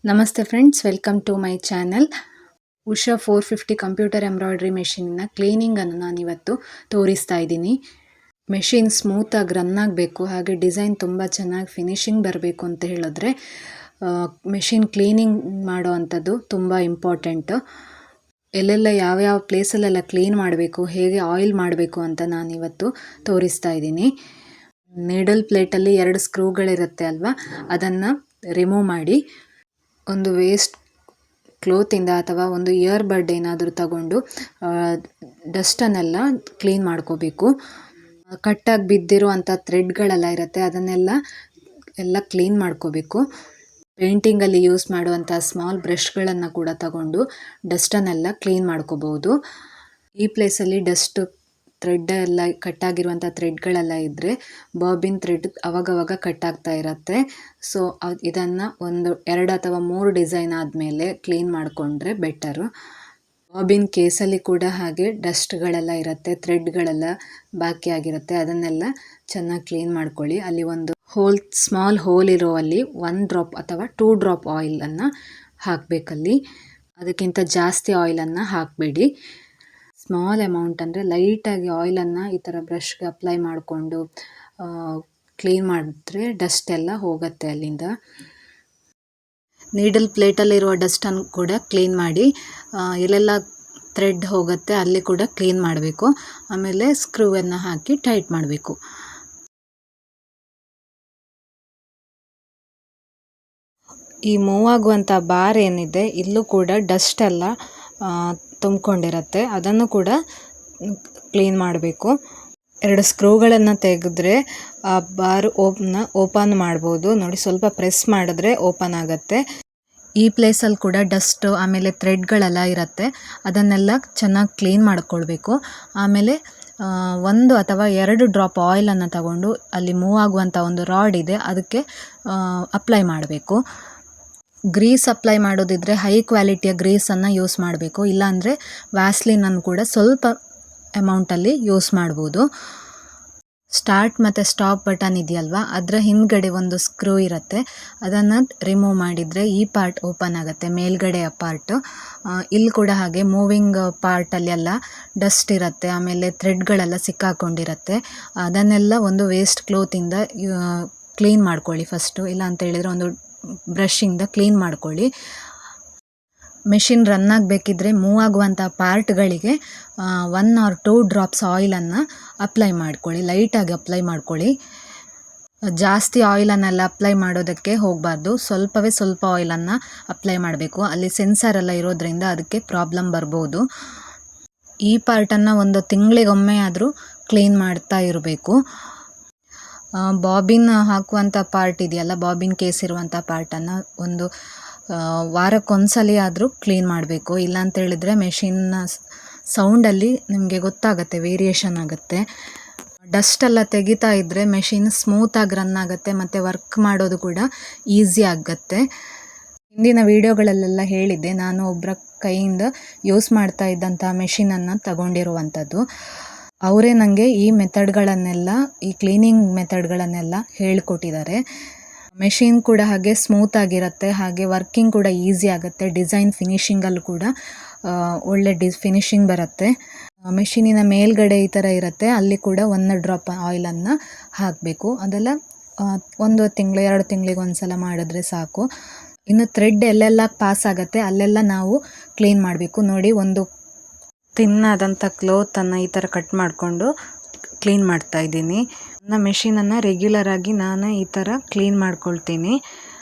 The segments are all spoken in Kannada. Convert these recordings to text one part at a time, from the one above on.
ನಮಸ್ತೆ friends, welcome to my channel. Usha 450 computer embroidery ಮೆಷಿನ್ನ ಕ್ಲೀನಿಂಗನ್ನು ನಾನಿವತ್ತು ತೋರಿಸ್ತಾ ಇದ್ದೀನಿ. ಮೆಷಿನ್ ಸ್ಮೂತಾಗಿ ರನ್ ಆಗಬೇಕು, ಹಾಗೆ ಡಿಸೈನ್ ತುಂಬ ಚೆನ್ನಾಗಿ ಫಿನಿಶಿಂಗ್ ಬರಬೇಕು ಅಂತ ಹೇಳಿದ್ರೆ ಮೆಷಿನ್ ಕ್ಲೀನಿಂಗ್ ಮಾಡೋ ಅಂಥದ್ದು ತುಂಬ ಇಂಪಾರ್ಟೆಂಟು. ಎಲ್ಲೆಲ್ಲ ಯಾವ್ಯಾವ ಪ್ಲೇಸಲ್ಲೆಲ್ಲ ಕ್ಲೀನ್ ಮಾಡಬೇಕು, ಹೇಗೆ ಆಯಿಲ್ ಮಾಡಬೇಕು ಅಂತ ನಾನಿವತ್ತು ತೋರಿಸ್ತಾ ಇದ್ದೀನಿ. ನೀಡಲ್ ಪ್ಲೇಟಲ್ಲಿ 2 ಸ್ಕ್ರೂಗಳಿರುತ್ತೆ ಅಲ್ವಾ, ಅದನ್ನು ರಿಮೂವ್ ಮಾಡಿ ಒಂದು ವೇಸ್ಟ್ ಕ್ಲೋತಿಂದ ಅಥವಾ ಒಂದು ಇಯರ್ ಬಡ್ ಏನಾದರೂ ತಗೊಂಡು ಡಸ್ಟನ್ನೆಲ್ಲ ಕ್ಲೀನ್ ಮಾಡ್ಕೋಬೇಕು. ಕಟ್ಟಾಗಿ ಬಿದ್ದಿರುವಂಥ ಥ್ರೆಡ್ಗಳೆಲ್ಲ ಇರುತ್ತೆ, ಅದನ್ನೆಲ್ಲ ಕ್ಲೀನ್ ಮಾಡ್ಕೋಬೇಕು. ಪೇಂಟಿಂಗಲ್ಲಿ ಯೂಸ್ ಮಾಡುವಂಥ ಸ್ಮಾಲ್ ಬ್ರಷ್ಗಳನ್ನು ಕೂಡ ತಗೊಂಡು ಡಸ್ಟನ್ನೆಲ್ಲ ಕ್ಲೀನ್ ಮಾಡ್ಕೋಬೋದು. ಈ ಪ್ಲೇಸಲ್ಲಿ ಡಸ್ಟು ಥ್ರೆಡ್ ಎಲ್ಲ ಕಟ್ಟಾಗಿರುವಂಥ ಥ್ರೆಡ್ಗಳೆಲ್ಲ ಇದ್ದರೆ ಬಾಬಿನ್ ಥ್ರೆಡ್ ಅವಾಗವಾಗ ಕಟ್ಟಾಗ್ತಾ ಇರುತ್ತೆ. ಸೊ ಇದನ್ನು 2 ಅಥವಾ 3 ಡಿಸೈನ್ ಆದಮೇಲೆ ಕ್ಲೀನ್ ಮಾಡಿಕೊಂಡ್ರೆ ಬೆಟರು. ಬಾಬಿನ್ ಕೇಸಲ್ಲಿ ಕೂಡ ಹಾಗೆ ಡಸ್ಟ್ಗಳೆಲ್ಲ ಇರುತ್ತೆ, ಥ್ರೆಡ್ಗಳೆಲ್ಲ ಬಾಕಿ ಆಗಿರುತ್ತೆ, ಅದನ್ನೆಲ್ಲ ಚೆನ್ನಾಗಿ ಕ್ಲೀನ್ ಮಾಡ್ಕೊಳ್ಳಿ. ಅಲ್ಲಿ ಒಂದು ಸ್ಮಾಲ್ ಹೋಲ್ ಇರೋ ಅಲ್ಲಿ 1 ಡ್ರಾಪ್ ಅಥವಾ 2 ಡ್ರಾಪ್ ಆಯಿಲನ್ನು ಹಾಕಬೇಕಲ್ಲಿ. ಅದಕ್ಕಿಂತ ಜಾಸ್ತಿ ಆಯಿಲನ್ನು ಹಾಕಬೇಡಿ. ಸ್ಮಾಲ್ ಅಮೌಂಟ್ ಅಂದರೆ ಲೈಟಾಗಿ ಆಯಿಲನ್ನು ಈ ಥರ ಬ್ರಷ್ಗೆ ಅಪ್ಲೈ ಮಾಡಿಕೊಂಡು ಕ್ಲೀನ್ ಮಾಡಿದ್ರೆ ಡಸ್ಟ್ ಎಲ್ಲ ಹೋಗುತ್ತೆ ಅಲ್ಲಿಂದ. ನೀಡಲ್ ಪ್ಲೇಟಲ್ಲಿರುವ ಡಸ್ಟನ್ನು ಕೂಡ ಕ್ಲೀನ್ ಮಾಡಿ, ಎಲ್ಲೆಲ್ಲ ಥ್ರೆಡ್ ಹೋಗುತ್ತೆ ಅಲ್ಲಿ ಕೂಡ ಕ್ಲೀನ್ ಮಾಡಬೇಕು. ಆಮೇಲೆ ಸ್ಕ್ರೂವನ್ನು ಹಾಕಿ ಟೈಟ್ ಮಾಡಬೇಕು. ಈ ಮೂವ್ ಆಗುವಂಥ ಬಾರ್ ಏನಿದೆ, ಇಲ್ಲೂ ಕೂಡ ಡಸ್ಟ್ ಎಲ್ಲ ತುಂಬಿಕೊಂಡಿರುತ್ತೆ, ಅದನ್ನು ಕೂಡ ಕ್ಲೀನ್ ಮಾಡಬೇಕು. 2 ಸ್ಕ್ರೂಗಳನ್ನು ತೆಗೆದ್ರೆ ಆ ಬಾರ್ ಓಪನ್ ಮಾಡ್ಬೋದು. ನೋಡಿ, ಸ್ವಲ್ಪ ಪ್ರೆಸ್ ಮಾಡಿದ್ರೆ ಓಪನ್ ಆಗುತ್ತೆ. ಈ ಪ್ಲೇಸಲ್ಲಿ ಕೂಡ ಡಸ್ಟು ಆಮೇಲೆ ಥ್ರೆಡ್ಗಳೆಲ್ಲ ಇರುತ್ತೆ, ಅದನ್ನೆಲ್ಲ ಚೆನ್ನಾಗಿ ಕ್ಲೀನ್ ಮಾಡ್ಕೊಳ್ಬೇಕು. ಆಮೇಲೆ 1 ಅಥವಾ 2 ಡ್ರಾಪ್ ಆಯಿಲನ್ನು ತಗೊಂಡು ಅಲ್ಲಿ ಮೂವ್ ಆಗುವಂಥ ಒಂದು ರಾಡ್ ಇದೆ, ಅದಕ್ಕೆ ಅಪ್ಲೈ ಮಾಡಬೇಕು. ಗ್ರೀಸ್ ಅಪ್ಲೈ ಮಾಡೋದಿದ್ರೆ ಹೈ ಕ್ವಾಲಿಟಿಯ ಗ್ರೀಸನ್ನು ಯೂಸ್ ಮಾಡಬೇಕು, ಇಲ್ಲಾಂದರೆ ವ್ಯಾಸ್ಲಿನನ್ನು ಕೂಡ ಸ್ವಲ್ಪ ಅಮೌಂಟಲ್ಲಿ ಯೂಸ್ ಮಾಡ್ಬೋದು. ಸ್ಟಾರ್ಟ್ ಮತ್ತು ಸ್ಟಾಪ್ ಬಟನ್ ಇದೆಯಲ್ವಾ, ಅದರ ಹಿಂದ್ಗಡೆ ಒಂದು ಸ್ಕ್ರೂ ಇರುತ್ತೆ, ಅದನ್ನು ರಿಮೂವ್ ಮಾಡಿದರೆ ಈ ಪಾರ್ಟ್ ಓಪನ್ ಆಗುತ್ತೆ, ಮೇಲ್ಗಡೆಯ ಪಾರ್ಟು. ಇಲ್ಲಿ ಕೂಡ ಹಾಗೆ ಮೂವಿಂಗ್ ಪಾರ್ಟಲ್ಲಿ ಎಲ್ಲ ಡಸ್ಟ್ ಇರುತ್ತೆ, ಆಮೇಲೆ ಥ್ರೆಡ್ಗಳೆಲ್ಲ ಸಿಕ್ಕಾಕೊಂಡಿರುತ್ತೆ. ಅದನ್ನೆಲ್ಲ ಒಂದು ವೇಸ್ಟ್ ಕ್ಲೋತಿಂದ ಕ್ಲೀನ್ ಮಾಡ್ಕೊಳ್ಳಿ ಫಸ್ಟು, ಇಲ್ಲ ಅಂತ ಹೇಳಿದರೆ ಒಂದು ಬ್ರಷಿಂದ ಕ್ಲೀನ್ ಮಾಡ್ಕೊಳ್ಳಿ. ಮೆಷಿನ್ ರನ್ ಆಗಬೇಕಿದ್ರೆ ಮೂವ್ ಆಗುವಂಥ ಪಾರ್ಟ್ಗಳಿಗೆ 1 or 2 ಡ್ರಾಪ್ಸ್ ಆಯಿಲನ್ನು ಅಪ್ಲೈ ಮಾಡ್ಕೊಳ್ಳಿ, ಲೈಟಾಗಿ ಅಪ್ಲೈ ಮಾಡ್ಕೊಳ್ಳಿ. ಜಾಸ್ತಿ ಆಯಿಲನ್ನೆಲ್ಲ ಅಪ್ಲೈ ಮಾಡೋದಕ್ಕೆ ಹೋಗಬಾರ್ದು, ಸ್ವಲ್ಪ ಆಯಿಲನ್ನು ಅಪ್ಲೈ ಮಾಡಬೇಕು. ಅಲ್ಲಿ ಸೆನ್ಸರೆಲ್ಲ ಇರೋದ್ರಿಂದ ಅದಕ್ಕೆ ಪ್ರಾಬ್ಲಮ್ ಬರ್ಬೋದು. ಈ ಪಾರ್ಟನ್ನು 1 ತಿಂಗಳಿಗೊಮ್ಮೆ ಆದರೂ ಕ್ಲೀನ್ ಮಾಡ್ತಾ ಇರಬೇಕು. ಬಾಬಿನ್ ಹಾಕುವಂಥ ಪಾರ್ಟ್ ಇದೆಯಲ್ಲ, ಬಾಬಿನ್ ಕೇಸ್ ಇರುವಂಥ ಪಾರ್ಟನ್ನು ಒಂದು ವಾರಕ್ಕೊಂದ್ಸಲಿ ಆದರೂ ಕ್ಲೀನ್ ಮಾಡಬೇಕು. ಇಲ್ಲಾಂತೇಳಿದರೆ ಮೆಷಿನ್ನ ಸೌಂಡಲ್ಲಿ ನಿಮಗೆ ಗೊತ್ತಾಗುತ್ತೆ, ವೇರಿಯೇಷನ್ ಆಗುತ್ತೆ. ಡಸ್ಟೆಲ್ಲ ತೆಗಿತಾ ಇದ್ದರೆ ಮೆಷಿನ್ ಸ್ಮೂತಾಗಿ ರನ್ ಆಗುತ್ತೆ ಮತ್ತು ವರ್ಕ್ ಮಾಡೋದು ಕೂಡ ಈಸಿ ಆಗುತ್ತೆ. ಹಿಂದಿನ ವಿಡಿಯೋಗಳಲ್ಲೆಲ್ಲ ಹೇಳಿದ್ದೆ, ನಾನು ಒಬ್ಬರ ಕೈಯಿಂದ ಯೂಸ್ ಮಾಡ್ತಾ ಇದ್ದಂಥ ಮೆಷಿನನ್ನು ತಗೊಂಡಿರುವಂಥದ್ದು. ಅವರೇ ನನಗೆ ಈ ಮೆಥಡ್ಗಳನ್ನೆಲ್ಲ, ಈ ಕ್ಲೀನಿಂಗ್ ಮೆಥಡ್ಗಳನ್ನೆಲ್ಲ ಹೇಳಿಕೊಟ್ಟಿದ್ದಾರೆ. ಮೆಷಿನ್ ಕೂಡ ಹಾಗೆ ಸ್ಮೂತಾಗಿರುತ್ತೆ, ಹಾಗೆ ವರ್ಕಿಂಗ್ ಕೂಡ ಈಸಿ ಆಗುತ್ತೆ. ಡಿಸೈನ್ ಫಿನಿಷಿಂಗಲ್ಲೂ ಕೂಡ ಒಳ್ಳೆ ಫಿನಿಷಿಂಗ್ ಬರುತ್ತೆ. ಮೆಷಿನಿನ ಮೇಲ್ಗಡೆ ಈ ಥರ ಇರುತ್ತೆ, ಅಲ್ಲಿ ಕೂಡ 1 ಡ್ರಾಪ್ ಆಯಿಲನ್ನು ಹಾಕಬೇಕು. ಅದೆಲ್ಲ 1 ತಿಂಗಳು 2 ತಿಂಗಳಿಗೆ ಒಂದ್ಸಲ ಮಾಡಿದ್ರೆ ಸಾಕು. ಇನ್ನು ಥ್ರೆಡ್ ಎಲ್ಲೆಲ್ಲ ಪಾಸ್ ಆಗುತ್ತೆ ಅಲ್ಲೆಲ್ಲ ನಾವು ಕ್ಲೀನ್ ಮಾಡಬೇಕು. ನೋಡಿ, ಒಂದು ತಿನ್ನಾದಂಥ ಕ್ಲೋತನ್ನು ಈ ಥರ ಕಟ್ ಮಾಡಿಕೊಂಡು ಕ್ಲೀನ್ ಮಾಡ್ತಾ ಇದ್ದೀನಿ. ನನ್ನ ಮೆಷಿನನ್ನು ರೆಗ್ಯುಲರಾಗಿ ನಾನು ಈ ಥರ ಕ್ಲೀನ್ ಮಾಡ್ಕೊಳ್ತೀನಿ.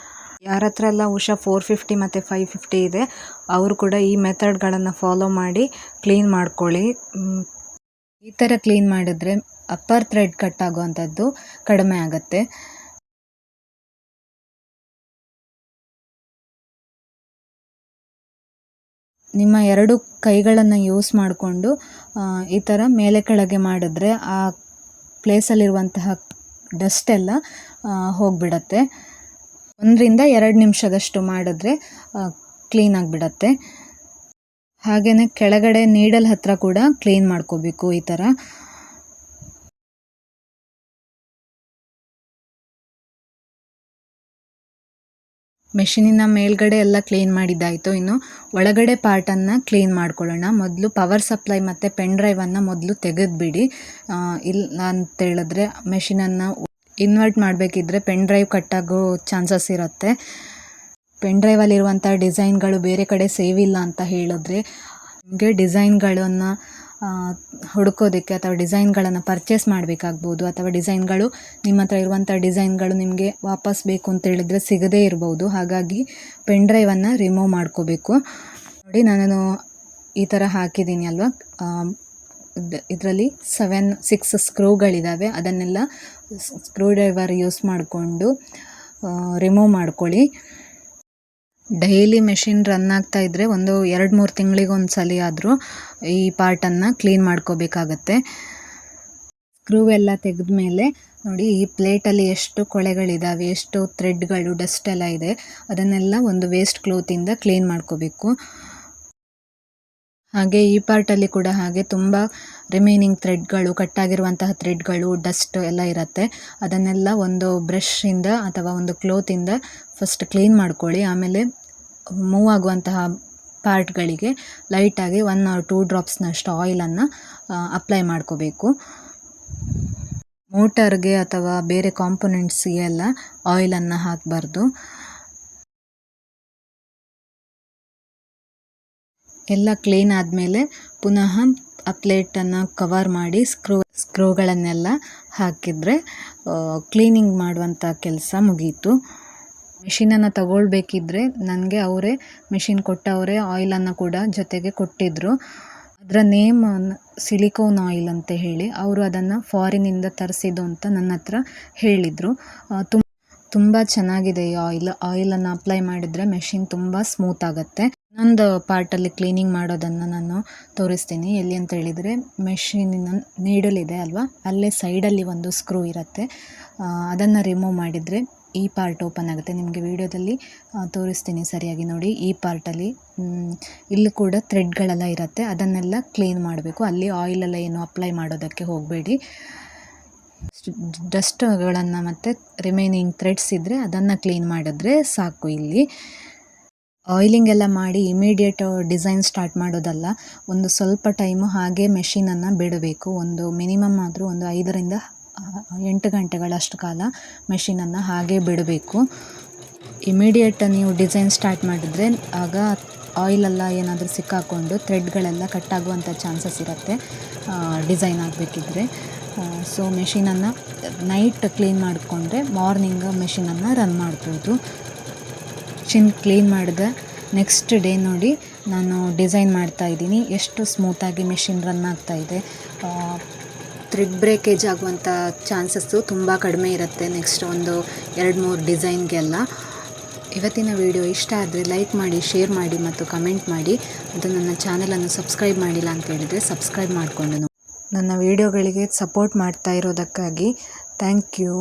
ಯಾರ ಹತ್ರ ಎಲ್ಲ ಉಷಾ 450 ಮತ್ತು 550 ಇದೆ, ಅವರು ಕೂಡ ಈ ಮೆಥಡ್ಗಳನ್ನು ಫಾಲೋ ಮಾಡಿ ಕ್ಲೀನ್ ಮಾಡ್ಕೊಳ್ಳಿ. ಈ ಥರ ಕ್ಲೀನ್ ಮಾಡಿದ್ರೆ ಅಪ್ಪರ್ ಥ್ರೆಡ್ ಕಟ್ ಆಗುವಂಥದ್ದು ಕಡಿಮೆ ಆಗುತ್ತೆ. ನಿಮ್ಮ 2 ಕೈಗಳನ್ನು ಯೂಸ್ ಮಾಡಿಕೊಂಡು ಈ ಥರ ಮೇಲೆ ಕೆಳಗೆ ಮಾಡಿದ್ರೆ ಆ ಪ್ಲೇಸಲ್ಲಿರುವಂತಹ ಡಸ್ಟ್ ಎಲ್ಲ ಹೋಗಿಬಿಡತ್ತೆ. 1 ರಿಂದ 2 ನಿಮಿಷದಷ್ಟು ಮಾಡಿದ್ರೆ ಕ್ಲೀನ್ ಆಗಿಬಿಡತ್ತೆ. ಹಾಗೆಯೇ ಕೆಳಗಡೆ ನೀಡಲ್ ಹತ್ರ ಕೂಡ ಕ್ಲೀನ್ ಮಾಡ್ಕೋಬೇಕು ಈ ಥರ. ಮೆಷಿನಿನ ಮೇಲ್ಗಡೆ ಎಲ್ಲ ಕ್ಲೀನ್ ಮಾಡಿದ್ದಾಯಿತು. ಇನ್ನು ಒಳಗಡೆ ಪಾರ್ಟನ್ನು ಕ್ಲೀನ್ ಮಾಡ್ಕೊಳ್ಳೋಣ. ಮೊದಲು ಪವರ್ ಸಪ್ಲೈ ಮತ್ತು ಪೆನ್ ಡ್ರೈವನ್ನು ಮೊದಲು ತೆಗೆದುಬಿಡಿ. ಇಲ್ಲ ಅಂತೇಳಿದ್ರೆ ಮೆಷಿನನ್ನು ಇನ್ವರ್ಟ್ ಮಾಡಬೇಕಿದ್ರೆ ಪೆನ್ ಡ್ರೈವ್ ಕಟ್ಟಾಗೋ ಚಾನ್ಸಸ್ ಇರುತ್ತೆ. ಪೆನ್ ಡ್ರೈವಲ್ಲಿರುವಂಥ ಡಿಸೈನ್ಗಳು ಬೇರೆ ಕಡೆ ಸೇವ್ ಇಲ್ಲ ಅಂತ ಹೇಳಿದ್ರೆ ನಿಮಗೆ ಡಿಸೈನ್ಗಳನ್ನು ಹುಡುಕೋದಕ್ಕೆ ಅಥವಾ ಡಿಸೈನ್ಗಳನ್ನು ಪರ್ಚೇಸ್ ಮಾಡಬೇಕಾಗ್ಬೋದು, ಅಥವಾ ಡಿಸೈನ್ಗಳು ನಿಮ್ಮ ಹತ್ರ ಇರುವಂಥ ಡಿಸೈನ್ಗಳು ನಿಮಗೆ ವಾಪಸ್ ಬೇಕು ಅಂತ ಹೇಳಿದರೆ ಸಿಗದೇ ಇರ್ಬೋದು. ಹಾಗಾಗಿ ಪೆನ್ ಡ್ರೈವನ್ನು ರಿಮೂವ್ ಮಾಡ್ಕೋಬೇಕು. ನೋಡಿ, ನಾನು ಈ ಥರ ಹಾಕಿದ್ದೀನಿ ಅಲ್ವಾ, ಇದರಲ್ಲಿ 6 ಸ್ಕ್ರೂಗಳಿದ್ದಾವೆ. ಅದನ್ನೆಲ್ಲ ಸ್ಕ್ರೂ ಡ್ರೈವರ್ ಯೂಸ್ ಮಾಡಿಕೊಂಡು ರಿಮೂವ್ ಮಾಡ್ಕೊಳ್ಳಿ. ಡೈಲಿ ಮೆಷಿನ್ ರನ್ ಆಗ್ತಾ ಇದ್ದರೆ ಒಂದು 2-3 ತಿಂಗಳಿಗೆ ಒಂದು ಸಲ ಆದರೂ ಈ ಪಾರ್ಟನ್ನು ಕ್ಲೀನ್ ಮಾಡ್ಕೋಬೇಕಾಗತ್ತೆ. ಸ್ಕ್ರೂ ಎಲ್ಲ ತೆಗೆದ ಮೇಲೆ ನೋಡಿ, ಈ ಪ್ಲೇಟಲ್ಲಿ ಎಷ್ಟು ಕೊಳೆಗಳಿದ್ದಾವೆ, ಎಷ್ಟು ಥ್ರೆಡ್ಗಳು, ಡಸ್ಟ್ ಎಲ್ಲ ಇದೆ, ಅದನ್ನೆಲ್ಲ ಒಂದು ವೇಸ್ಟ್ ಕ್ಲೋತಿಂದ ಕ್ಲೀನ್ ಮಾಡ್ಕೋಬೇಕು. ಹಾಗೆ ಈ ಪಾರ್ಟಲ್ಲಿ ಕೂಡ ಹಾಗೆ ತುಂಬ ರಿಮೈನಿಂಗ್ ಥ್ರೆಡ್ಗಳು, ಕಟ್ಟಾಗಿರುವಂತಹ ಥ್ರೆಡ್ಗಳು, ಡಸ್ಟ್ ಎಲ್ಲ ಇರುತ್ತೆ. ಅದನ್ನೆಲ್ಲ ಒಂದು ಬ್ರಷಿಂದ ಅಥವಾ ಒಂದು ಕ್ಲೋತಿಂದ ಫಸ್ಟ್ ಕ್ಲೀನ್ ಮಾಡ್ಕೊಳ್ಳಿ. ಆಮೇಲೆ ಮೂವ್ ಆಗುವಂತಹ ಪಾರ್ಟ್ಗಳಿಗೆ ಲೈಟಾಗಿ 1 or 2 ಡ್ರಾಪ್ಸ್ನಷ್ಟು ಆಯಿಲನ್ನು ಅಪ್ಲೈ ಮಾಡ್ಕೋಬೇಕು. ಮೋಟರ್ಗೆ ಅಥವಾ ಬೇರೆ ಕಾಂಪೊನೆಂಟ್ಸ್ಗೆ ಎಲ್ಲ ಆಯಿಲನ್ನು ಹಾಕಬಾರ್ದು. ಎಲ್ಲ ಕ್ಲೀನ್ ಆದಮೇಲೆ ಪುನಃ ಆ ಪ್ಲೇಟನ್ನು ಕವರ್ ಮಾಡಿ ಸ್ಕ್ರೂಗಳನ್ನೆಲ್ಲ ಹಾಕಿದರೆ ಕ್ಲೀನಿಂಗ್ ಮಾಡುವಂಥ ಕೆಲಸ ಮುಗೀತು. ಮೆಷಿನನ್ನು ತಗೊಳ್ಬೇಕಿದ್ರೆ ನನಗೆ ಅವರೇ ಮೆಷಿನ್ ಕೊಟ್ಟವರೇ ಆಯಿಲನ್ನು ಕೂಡ ಜೊತೆಗೆ ಕೊಟ್ಟಿದ್ದರು. ಅದರ ನೇಮ್ ಸಿಲಿಕೋನ್ ಆಯಿಲ್ ಅಂತ ಹೇಳಿ, ಅವರು ಅದನ್ನು ಫಾರಿನಿಂದ ತರಿಸಿದ್ದು ಅಂತ ನನ್ನ ಹತ್ರ ಹೇಳಿದರು. ತುಂಬ ಚೆನ್ನಾಗಿದೆ ಈ ಆಯಿಲನ್ನು ಅಪ್ಲೈ ಮಾಡಿದರೆ ಮೆಷಿನ್ ತುಂಬ ಸ್ಮೂತ್ ಆಗುತ್ತೆ. ಇನ್ನೊಂದು ಪಾರ್ಟಲ್ಲಿ ಕ್ಲೀನಿಂಗ್ ಮಾಡೋದನ್ನು ನಾನು ತೋರಿಸ್ತೀನಿ. ಎಲ್ಲಿ ಅಂತ ಹೇಳಿದರೆ, ಮೆಷಿನಿನ ನೀಡಲ್ ಇದೆ ಅಲ್ವಾ, ಅಲ್ಲೇ ಸೈಡಲ್ಲಿ ಒಂದು ಸ್ಕ್ರೂ ಇರುತ್ತೆ. ಅದನ್ನು ರಿಮೂವ್ ಮಾಡಿದರೆ ಈ ಪಾರ್ಟ್ ಓಪನ್ ಆಗುತ್ತೆ. ನಿಮಗೆ ವಿಡಿಯೋದಲ್ಲಿ ತೋರಿಸ್ತೀನಿ ಸರಿಯಾಗಿ ನೋಡಿ. ಈ ಪಾರ್ಟಲ್ಲಿ ಇಲ್ಲೂ ಕೂಡ ಥ್ರೆಡ್ಗಳೆಲ್ಲ ಇರುತ್ತೆ, ಅದನ್ನೆಲ್ಲ ಕ್ಲೀನ್ ಮಾಡಬೇಕು. ಅಲ್ಲಿ ಆಯಿಲೆಲ್ಲ ಏನು ಅಪ್ಲೈ ಮಾಡೋದಕ್ಕೆ ಹೋಗಬೇಡಿ. ಡಸ್ಟ್ಗಳನ್ನು ಮತ್ತು ರಿಮೈನಿಂಗ್ ಥ್ರೆಡ್ಸ್ ಇದ್ದರೆ ಅದನ್ನು ಕ್ಲೀನ್ ಮಾಡಿದ್ರೆ ಸಾಕು. ಇಲ್ಲಿ ಆಯಿಲಿಂಗ್ ಎಲ್ಲ ಮಾಡಿ ಇಮಿಡಿಯೇಟ್ ಡಿಸೈನ್ ಸ್ಟಾರ್ಟ್ ಮಾಡೋದಲ್ಲ, ಒಂದು ಸ್ವಲ್ಪ ಟೈಮು ಹಾಗೆ ಮೆಷಿನನ್ನು ಬಿಡಬೇಕು. ಒಂದು ಮಿನಿಮಮ್ ಆದರೂ ಒಂದು 5 ರಿಂದ 8 ಗಂಟೆಗಳಷ್ಟು ಕಾಲ ಮೆಷಿನನ್ನು ಹಾಗೆ ಬಿಡಬೇಕು. ಇಮಿಡಿಯೇಟ್ ನೀವು ಡಿಸೈನ್ ಸ್ಟಾರ್ಟ್ ಮಾಡಿದರೆ ಆಗ ಆಯಿಲೆಲ್ಲ ಏನಾದರೂ ಸಿಕ್ಕಾಕೊಂಡು ಥ್ರೆಡ್ಗಳೆಲ್ಲ ಕಟ್ಟಾಗುವಂಥ ಚಾನ್ಸಸ್ ಇರುತ್ತೆ ಡಿಸೈನ್ ಆಗಬೇಕಿದ್ರೆ. ಸೊ ಮೆಷಿನನ್ನು ನೈಟ್ ಕ್ಲೀನ್ ಮಾಡಿಕೊಂಡ್ರೆ ಮಾರ್ನಿಂಗ್ ಮೆಷಿನನ್ನು ರನ್ ಮಾಡ್ಬೋದು. ಮೆಷಿನ್ ಕ್ಲೀನ್ ಮಾಡಿದ ನೆಕ್ಸ್ಟ್ ಡೇ ನೋಡಿ, ನಾನು ಡಿಸೈನ್ ಮಾಡ್ತಾಯಿದ್ದೀನಿ. ಎಷ್ಟು ಸ್ಮೂತಾಗಿ ಮೆಷಿನ್ ರನ್ ಆಗ್ತಾಯಿದೆ. ಥ್ರೆಡ್ ಬ್ರೇಕೇಜ್ ಆಗುವಂಥ ಚಾನ್ಸಸ್ಸು ತುಂಬ ಕಡಿಮೆ ಇರುತ್ತೆ ನೆಕ್ಸ್ಟ್ ಒಂದು 2-3 ಡಿಸೈನ್ಗೆಲ್ಲ. ಇವತ್ತಿನ ವಿಡಿಯೋ ಇಷ್ಟ ಆದರೆ ಲೈಕ್ ಮಾಡಿ, ಶೇರ್ ಮಾಡಿ ಮತ್ತು ಕಮೆಂಟ್ ಮಾಡಿ. ಅದು ನನ್ನ ಚಾನಲನ್ನು ಸಬ್ಸ್ಕ್ರೈಬ್ ಮಾಡಿಲ್ಲ ಅಂತ ಹೇಳಿದರೆ ಸಬ್ಸ್ಕ್ರೈಬ್ ಮಾಡಿಕೊಂಡು ನನ್ನ ವಿಡಿಯೋಗಳಿಗೆ ಸಪೋರ್ಟ್ ಮಾಡ್ತಾ ಇರೋದಕ್ಕಾಗಿ ಥ್ಯಾಂಕ್ ಯು.